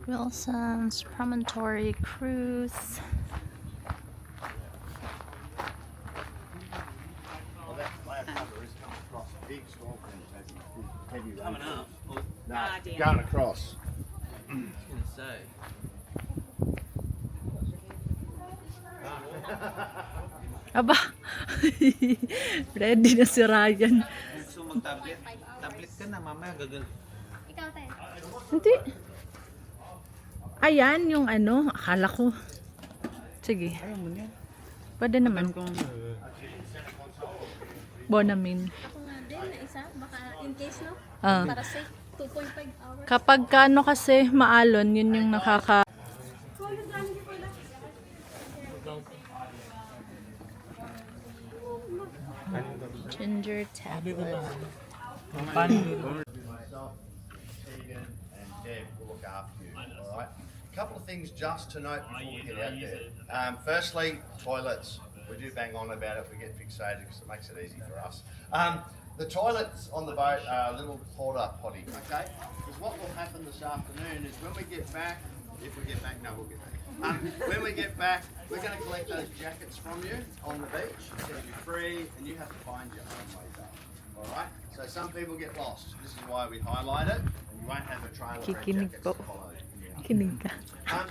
Wilsons Promontory cruise. Well, that last cover is coming across a big storm heavy rain. Coming up. Oh, No, going across. I was going to say. Aba, ready na si Ryan. Gusto mo tablet? Tablet ka na, mamaya gagal. Ikaw tayo. Hindi. Ayan yung ano, akala ko. Sige. Ayaw mo niyan. Pwede naman. Bonamin. Ako nga din na isa. Baka in case no? Ah. Para safe. 2.5 hours. Kapag kano kasi maalon, yun yung nakaka... Ginger tablet. Myself, Tegan, and Deb will look after you. All right. A couple of things just to note before we get out there. Firstly, toilets. We do bang on about it. We get fixated because it makes it easy for us. The toilets on the boat are a little porta potty. Okay. Because what will happen this afternoon is when we get back, if we get back, no, we'll get back. When we get back, we're going to collect those jackets from you on the beach. It's going to be free, and you have to find your own way back. All right. So some people get lost. This is why we highlight it, and you won't have a trail of red Kikinig jackets po. to follow. Kinig ka.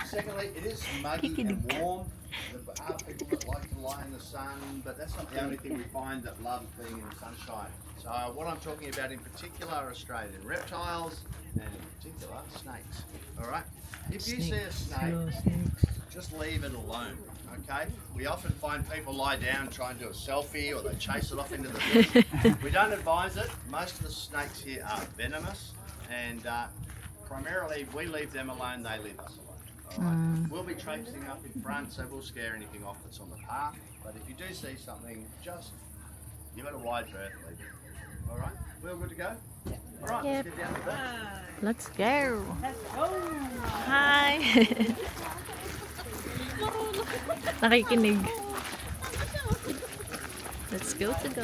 Secondly, it is muggy and warm. There are people that like to lie in the sun, but that's not the only thing we find that love being in the sunshine. So what I'm talking about in particular are Australian reptiles and in particular snakes. All right. If you see a snake, just leave it alone. Okay. We often find people lie down trying to do a selfie, or they chase it off into the bush. We don't advise it. Most of the snakes here are venomous, and primarily we leave them alone. They leave us alone. All right. We'll be traipsing up in front, so we'll scare anything off that's on the path. But if you do see something, just give it a wide berth. Leave it. All right. We all good to go? Yeah. All right. Yep. Let's get down to that. Let's go. Hi. Nakikinig. Let's go to go.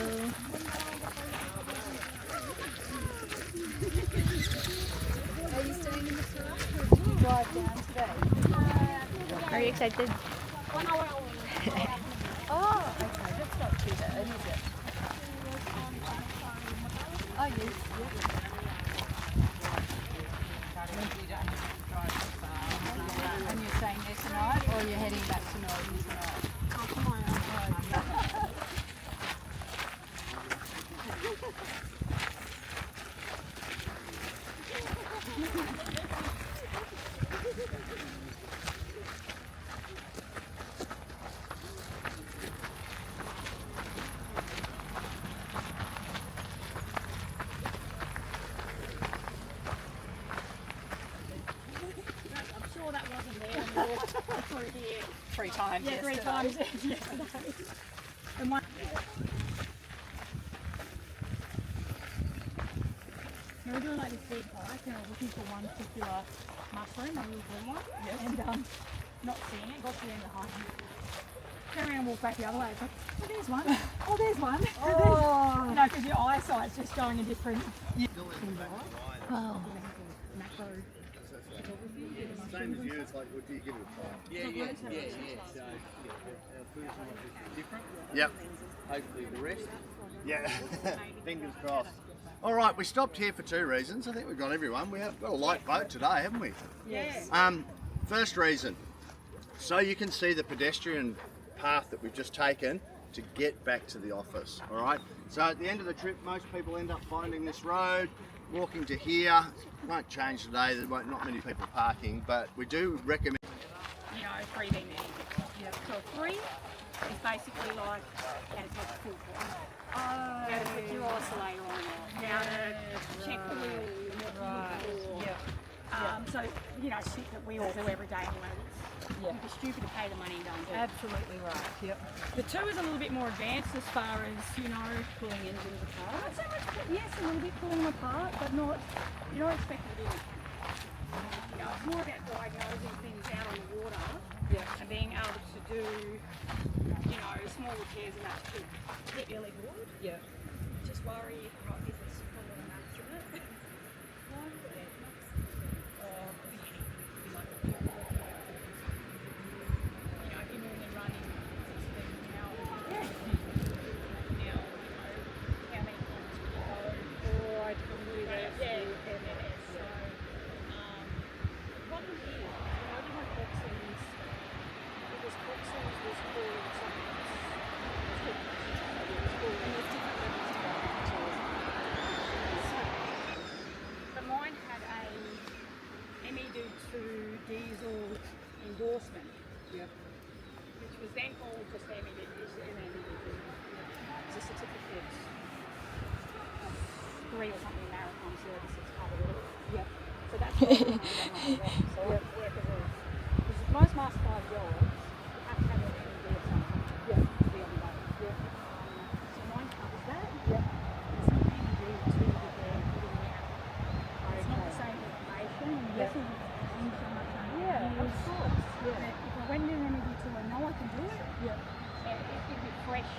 Are you staying in the car? Drive down today. Are you excited? 1 hour only. Oh, okay, that's not too bad, is it? Oh, yes, And you're staying there tonight, or you're heading back to Northern tonight? I'm sure that wasn't there. when we walked through here. 3 times Yeah, 3 yesterday. times yesterday. And one. We were doing like this big hike and I was looking for one particular mushroom, a little green one, and not seeing it, got to the end of the hike. Turn around and walk back the other way. It's like, oh, there's one. Oh, there's one. Oh, No, because your eyesight's just going a different Wow. macro. Same as you. It's like, what do you give it a try? Yeah. So, our first one is different. Yep. Hopefully the rest. Yeah. Fingers crossed. All right, we stopped here for 2 reasons. I think we've got everyone. We have got a light boat today, haven't we? yes. First reason, so you can see the pedestrian path that we've just taken to get back to the office. All right. So at the end of the trip, most people end up finding this road, walking to here. It won't change today. There won't not many people parking, but we do recommend. You know, free being there. You know, so free is basically like how to take a full course. How to put your oscillator on it, how to check the wheel, so, you know, shit that we all do every day anyway. Yeah. It'd be stupid to pay the money and don't do it. Absolutely right. Yep. The 2 is a little bit more advanced as far as, you know, Pulling engines apart. not so much, yes, a little bit pulling them apart, but not, you're not expected to do it. You know, it's more about diagnosing things out on the water and being able to do, you know, small repairs and that to get really good. Yeah. Just worry, right, is this full of maths in it? diesel endorsement. Which was then called just MND. It's a certificate 3 or something, maritime services covered it. So that's what we're going on. So because most mastercard jobs, you have to have an MND of some kind. To be on the boat. So mine covers that. It's not MND to the it's not the same information. And yes, it's so much of course. But if I went in an MND tool, I know I can do it. And it'd be fresh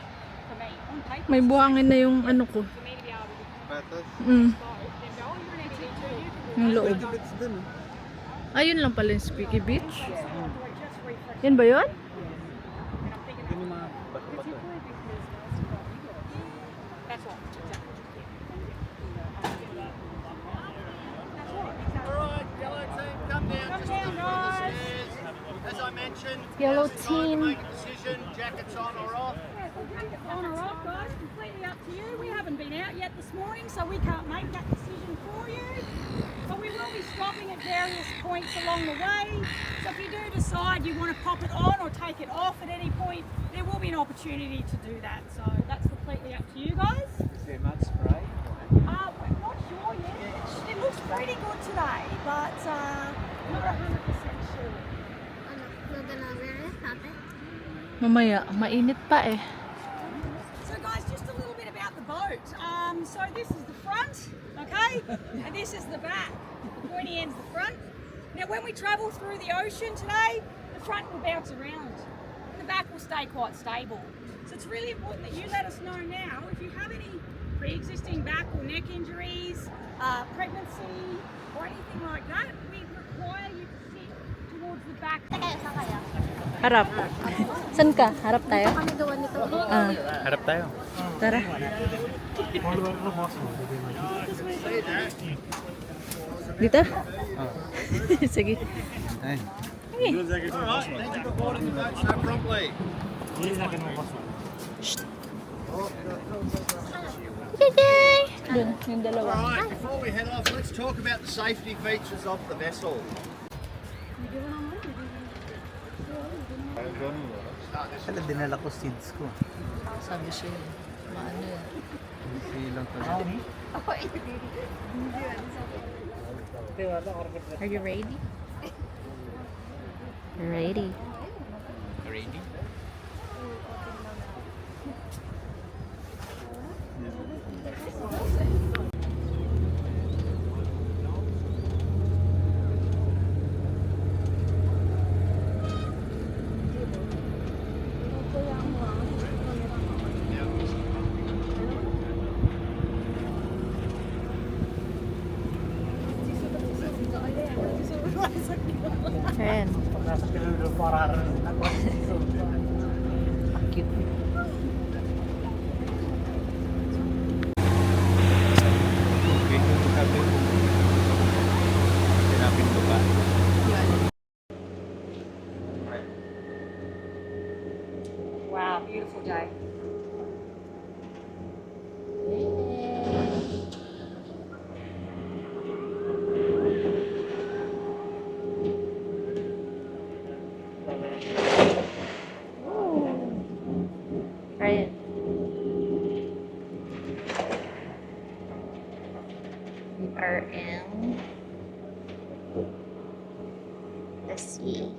for me on paper. May buhangin na yung ano ko. For me to be able to Matters. Mm. go, then go, oh, you're an MND tool, you can do Yung loob. Ayun lang pala yung Squeaky Beach. Yan ba yun? Yun yung mga bato-bato. That's all. Alright, yellow team, come down. Come Just down, look for the guys. stairs. As I mentioned, Yellow now's the time to team. make a decision. Jackets on or off. On or off, guys, completely up to you. We haven't been out yet this morning, so we can't make that decision for you. But we will be stopping at various points along the way. So if you do decide you want to pop it on or take it off at any point, there will be an opportunity to do that. So that's completely up to you guys. Is there mud spray? We're not sure yet. It looks pretty good today, but not 100% sure. Mamaya, mainit pa eh. So guys, just a little bit about the boat. So this is the front, okay? And this is the back. The pointy end's the front. Now when we travel through the ocean today, the front will bounce around. And the back will stay quite stable. So it's really important that you let us know now if you have any pre-existing back or neck injuries, pregnancy, or anything like that. We require you to sit towards the back. Harap. San ka? Harap tayo? Ah, Harap tayo. tara. Dito? Sige. Ay. Alright, thank you for boarding the boat so promptly. Dun, yung dalawa. Alright, before we head off, let's talk about the safety features of the vessel. Kala dinala ko seeds ko. Sabi siya, maano yan. Silang pala. Are you ready? Ready. Ready? Ayan. Nasa pinulo para Cute. Tinapin ko pa. Wow, beautiful day. Right. We are in the sea.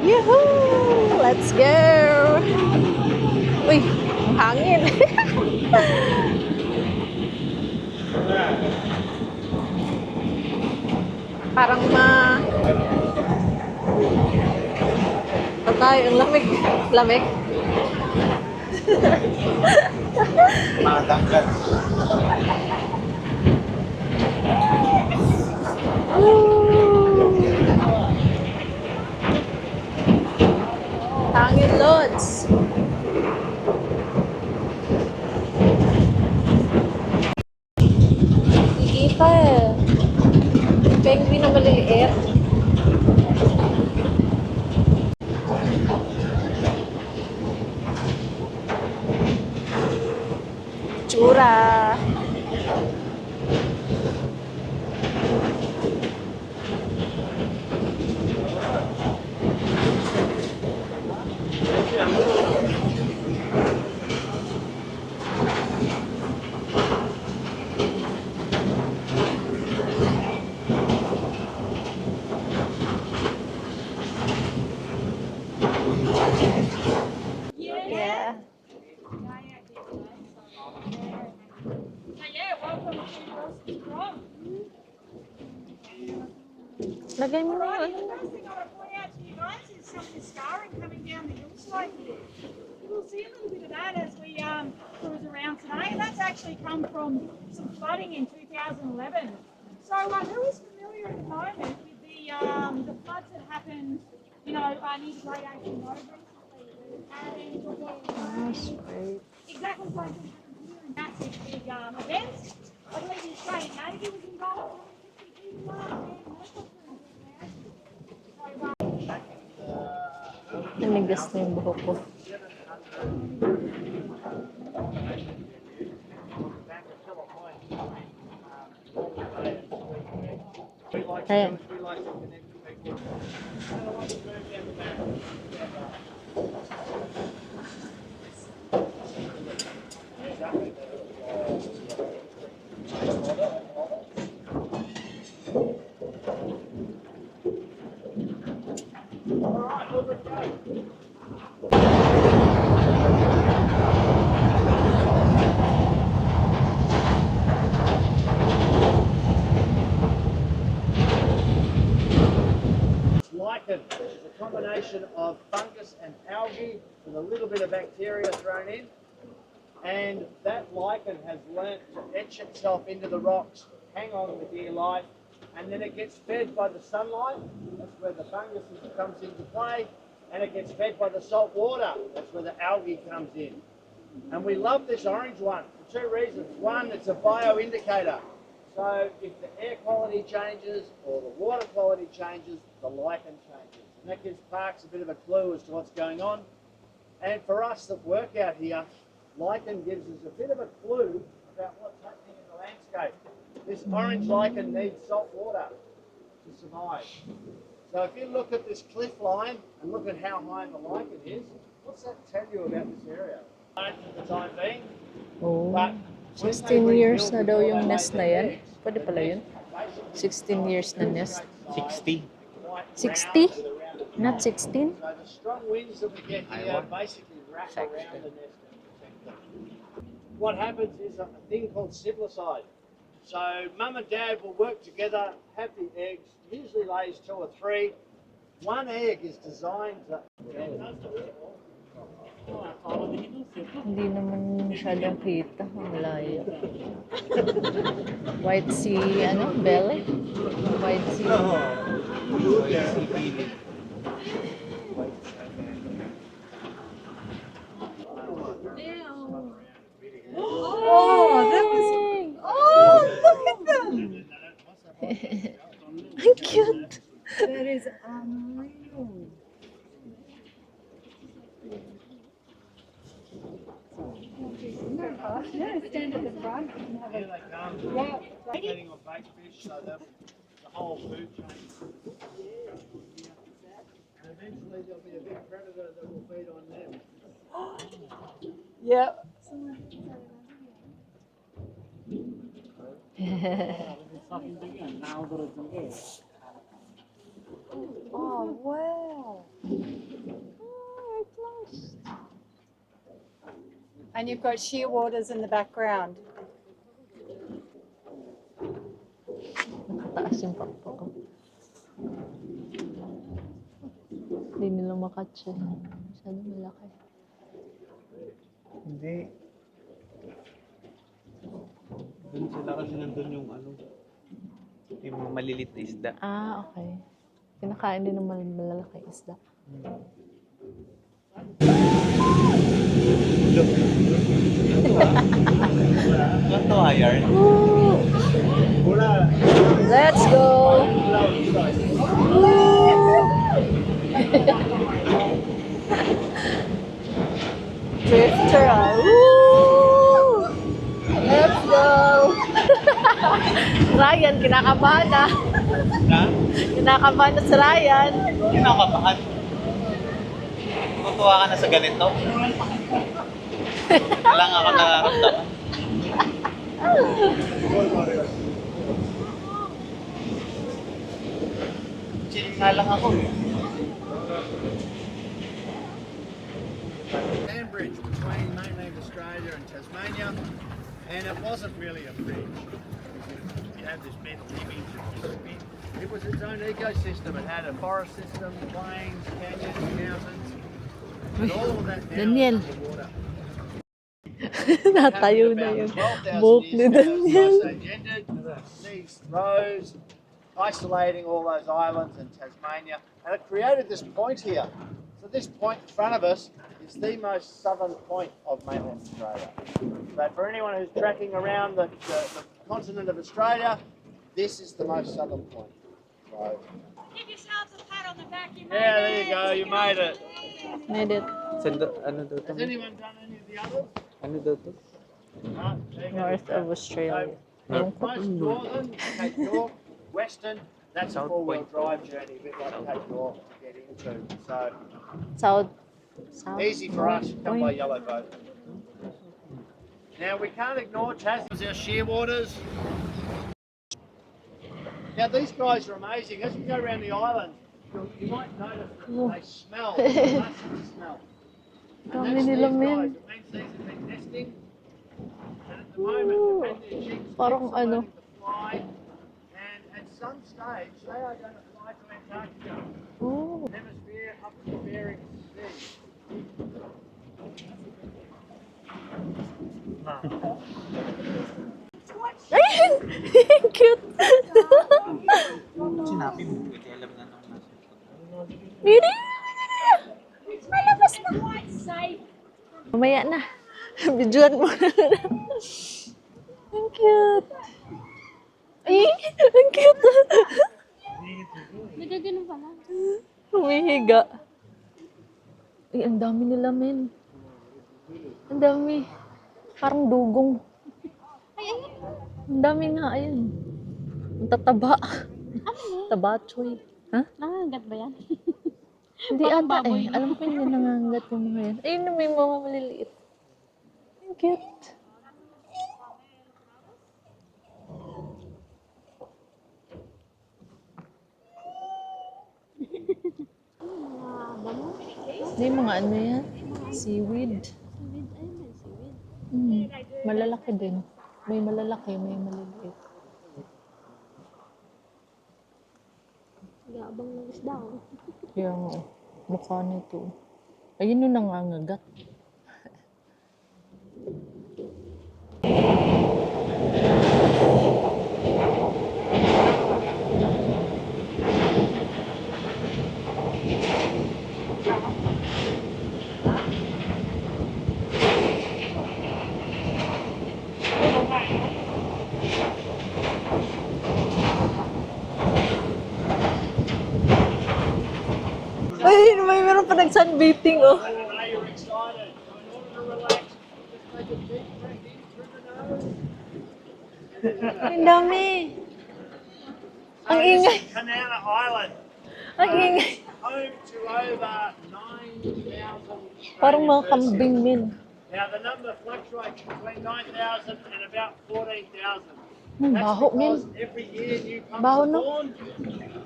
Yoo-hoo! Let's go! Uy, ang hangin. Parang Patay, ang lamig. Lamig. Matanggal. Hangin loads. Kikita eh. Penguin na maliliit. Tsura. Wilsons Prom. Lagay mo na Alrighty, yun. the first thing I want to point out to you guys is some of the scarring coming down the hillside here. We'll see a little bit of that as we cruise around today, and that's actually come from some flooding in 2011. So who is familiar at the moment with the floods that happened, you know, near the Great Ocean Road recently? Great. Exactly the same thing happened here in massive big events. I believe the Australian Navy was involved. Namigas na yung buhok ko. Ayan. Lichen is a combination of fungus and algae with a little bit of bacteria thrown in, and that lichen has learnt to etch itself into the rocks, hang on for dear life, and then it gets fed by the sunlight. That's where the fungus comes into play, and it gets fed by the salt water. That's where the algae comes in. And we love this orange one for two reasons. One, it's a bioindicator. So if the air quality changes or the water quality changes, the lichen changes. And that gives parks a bit of a clue as to what's going on. And for us that work out here, lichen gives us a bit of a clue about what's happening in the landscape. This orange lichen needs salt water to survive. So if you look at this cliff line and look at how high the lichen is, what's that tell you about this area? For the time being, Oh. but 16 years na daw yung nest na yan. Pwede pala yun. 16 years na nest. 60. 60? Not 16? So the strong winds that we get here basically wrap around the nest and protect them. What happens is a thing called siblicide. So mum and dad will work together, have the eggs, usually lays 2 or 3. One egg is designed to... Hindi naman masyadong kita. Ang layo. White sea, ano? Belly? White sea. Oh, that was... Oh, look at them! How cute! That is unreal. No, stand at the front and have Here a... they come. Yeah. Feeding on bait fish, so the whole food chain. And eventually there'll be a big predator that will feed on them. Yep. Oh, wow. Oh, close. And you've got shearwaters in the background. Nakataas yung pakpak ko. Hindi nila makatcha. Masyadong malaki. Hindi. Doon sila kasi nandun yung ano, yung mga malilit na isda. Ah, okay. Kinakain din ng malalaki isda. Look. Ano iron? Let's go! Drifter, ah. Woo! Let's go! Ryan, kinakabahan na. Na? Kinakabahan na si Ryan. Kinakabahan. Tutuwa ka na sa ganito. Kailangan ako nararamdaman. Chill nga lang ako. Land bridge between mainland Australia and Tasmania, And it wasn't really a bridge. You have this mental image of this bit. It was its own ecosystem. It had a forest system, plains, canyons, mountains, and all of that now Daniel. is underwater. Natayo na About yung 12,000 buhok years ni ago, Daniel. so they ended these rows, isolating all those islands in Tasmania, and it created this point here. So this point in front of us is the most southern point of mainland Australia. So for anyone who's tracking around the continent of Australia, this is the most southern point. So, Give yourselves a pat on the back. You yeah, there you go, you made it. Made it. Ano daw to? Has anyone done any of the others? Ano daw to? No, there you go. North of Australia. So, most northern, Cape York, western, that's a South four-wheel Point. drive journey, a bit like Cape York to get into. So South. easy for us to come by Point. yellow boat. Now we can't ignore Tasmania's our shearwaters. Now these guys are amazing. As you go around the island, you might notice that they smell, musky smell. And Dami that's these nila, guys. men. It means these have been nesting. And at the moment, they've had their chicks Parang starting ano. to fly. And at some stage, they are going to fly to Antarctica. Oh. Hemisphere up to Bering Sea. Ayun! Cute! Sinabi mo, pwede alam na nung nasa. Beauty! Malabas na! Quite safe. Mamaya na. Bidyuan mo na. Ang cute. Ay! Ang cute! Nagaganon pala. Humihiga. Ay, ang dami nila, men. Ang dami. Parang dugong. Ang dami nga, ayun. Ang tataba. Tabachoy. Ha? Nangangagat ba yan? Hindi ata eh. Alam ko hindi nangangagat yung mga yan. Ayun na may mga maliliit. Ang cute. Hindi, mga ano yan? Seaweed. Malalaki din. May malalaki, may maliliit. Gabang ng isda. Kaya nga, mukha nito. Ayun yung nangangagat. Ay, may meron pa nag-sunbathing, oh. I know you're excited. So in order to relax, just take a deep breath in through the nose. Ang dami. Ang So this ingay. is Canana Island, Ang ingay. home to over 9,000 Parang mga Australian kambing, men. Now the number fluctuates between 9,000 and about 14,000. That's Baho, men. because every year new pups Baho, are no? born,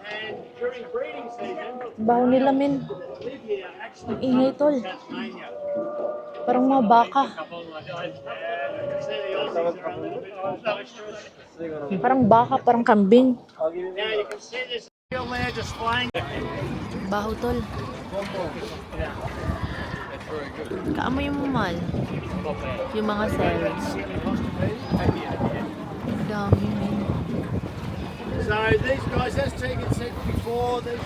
and during breeding season, Baho nila, men. that live here actually Ang ingay, come tol. from Tasmania. Parang mga baka. Yeah, you can see the Aussies are a little bit boisterous. Parang baka, parang kambing. Now you can see this field there displaying. Baho, tol. Kaamoy mo, mal. Yung mga cells. Ang dami, men. So these guys, as Tegan said before, these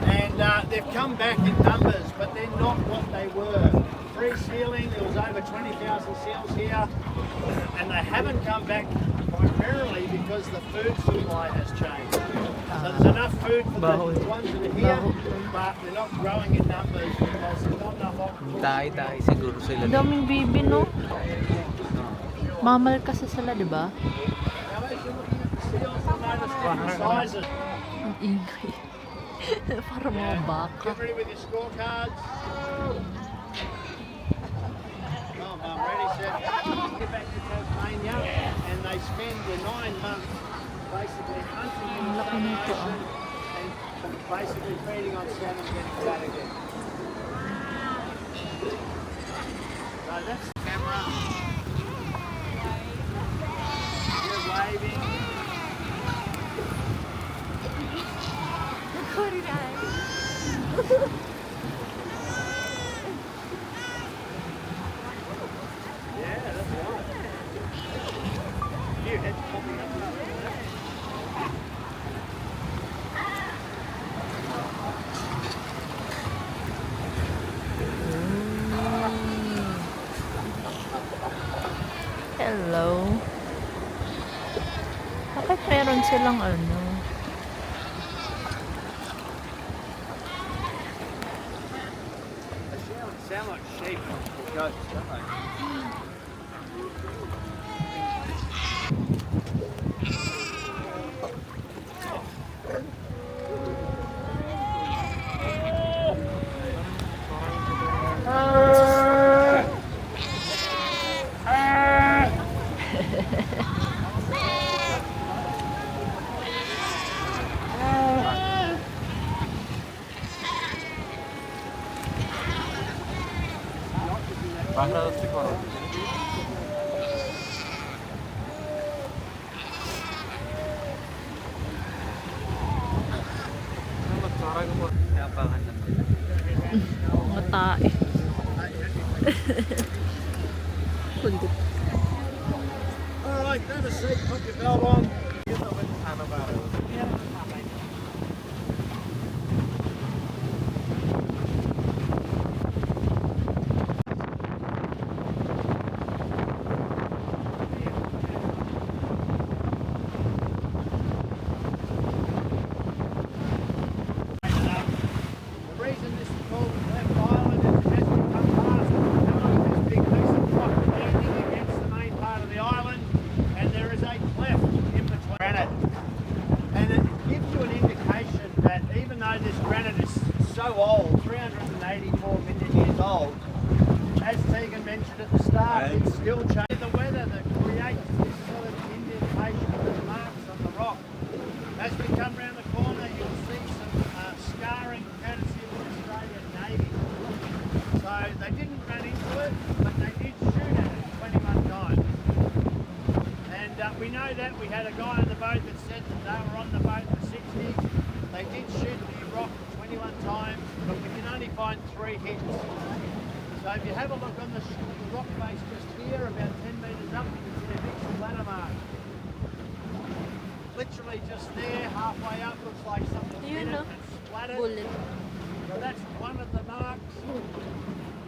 and they've come back in numbers, but they're not what they were. Pre-sealing, there was over 20,000 seals here, and they haven't come back primarily because the food supply has changed. So there's enough food for the ones that are here, but they're not growing in numbers because there's not enough oxygen. Tahi-tahi siguro sila. Ang daming baby, no? Mamal kasi sila, di ba? Now as you're looking at the seals, you'll notice different sizes. Ang ingay. Parang mga baka. Get ready with your scorecards. Oh, Mum, ready, set. Get back to Tasmania, and they spend the 9 months basically hunting in the Ang laki nito, ocean ah. and basically feeding on salmon, getting fat again. So that's the camera. You're waving. Yeah, that's right. Few heads popping up. Hello. Bakit meron silang ano? They sound like sheep or goats, don't they? Napakan lang nila. Mga tae. Alright, grab a seat, put your belt on. The reason this is called Left Island is it has become past this big piece of rock landing against the main part of the island, and there is a cleft in between granite. And it gives you an indication that even though this granite is so old, 384 million years old, as Tegan mentioned at the start, it's still changing the weather that creates this sort of indentation and marks on the rock. As we come round the corner, you'll see some scarring courtesy of the Australian Navy. So they didn't run into it, but they did shoot at it 21 times. And we know that we had a guy on the boat that said that they were on the boat in the 60s. They did shoot the rock 21 times, but we can only find 3 hits. So if you have a look on the rock face just here, about 10 metres up, you can see a big splatter mark. Literally just there, halfway up, looks like something hit it and splattered. So that's one of the marks.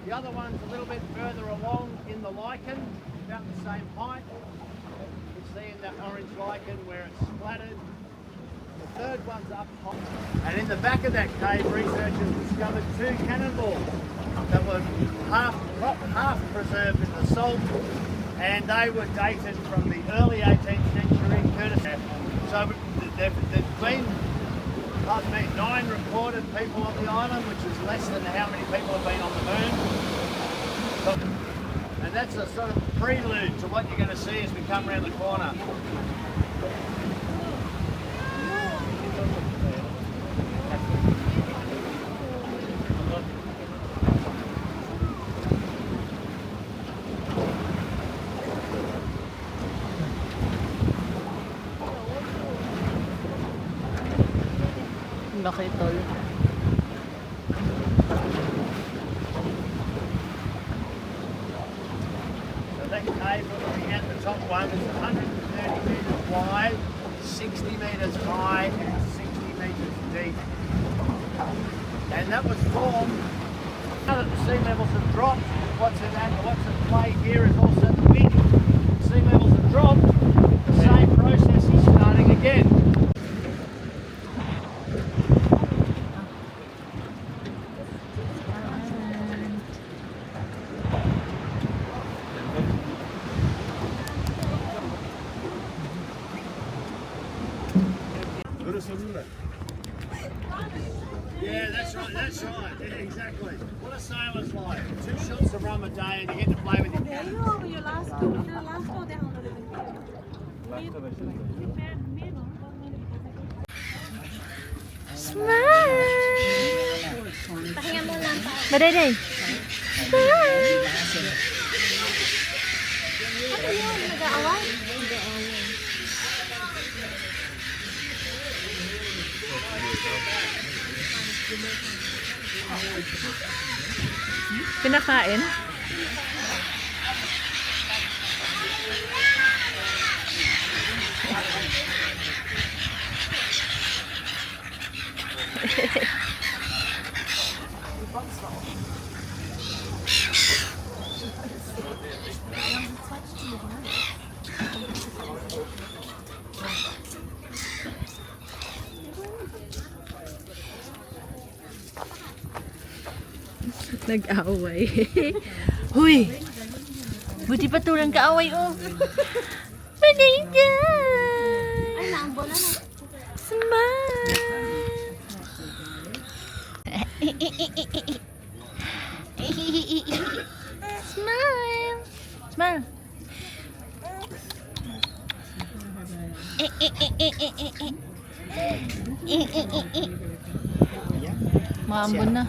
The other one's a little bit further along in the lichen, about the same height. You can see in that orange lichen where it's splattered. The third one's up high. And in the back of that cave, researchers discovered 2 cannonballs that were half preserved in the salt, and they were dated from the early 18th century, courtesy. So there's been, pardon me, 9 recorded people on the island, which is less than how many people have been on the moon. And that's a sort of prelude to what you're going to see as we come around the corner. Laki tol. So that cave we're looking at, the top one, is 130 metres wide, 60 metres high and 60 metres deep. And that was formed, now that the sea levels have dropped, what's at play here is also the wind. Sea levels have dropped, the same process is starting again. Yeah, that's right, yeah, exactly. What a sailor's life. 2 shots of rum a day and you get to play with your cats. Smile! Baday. Ano yun? Nag-aaway? Pinakain? Nag-away. Huy! Buti pa tulang kaaway, oh. Paninggan! Ay, naambo na na. Smile! Smile! Smile! Maambon na.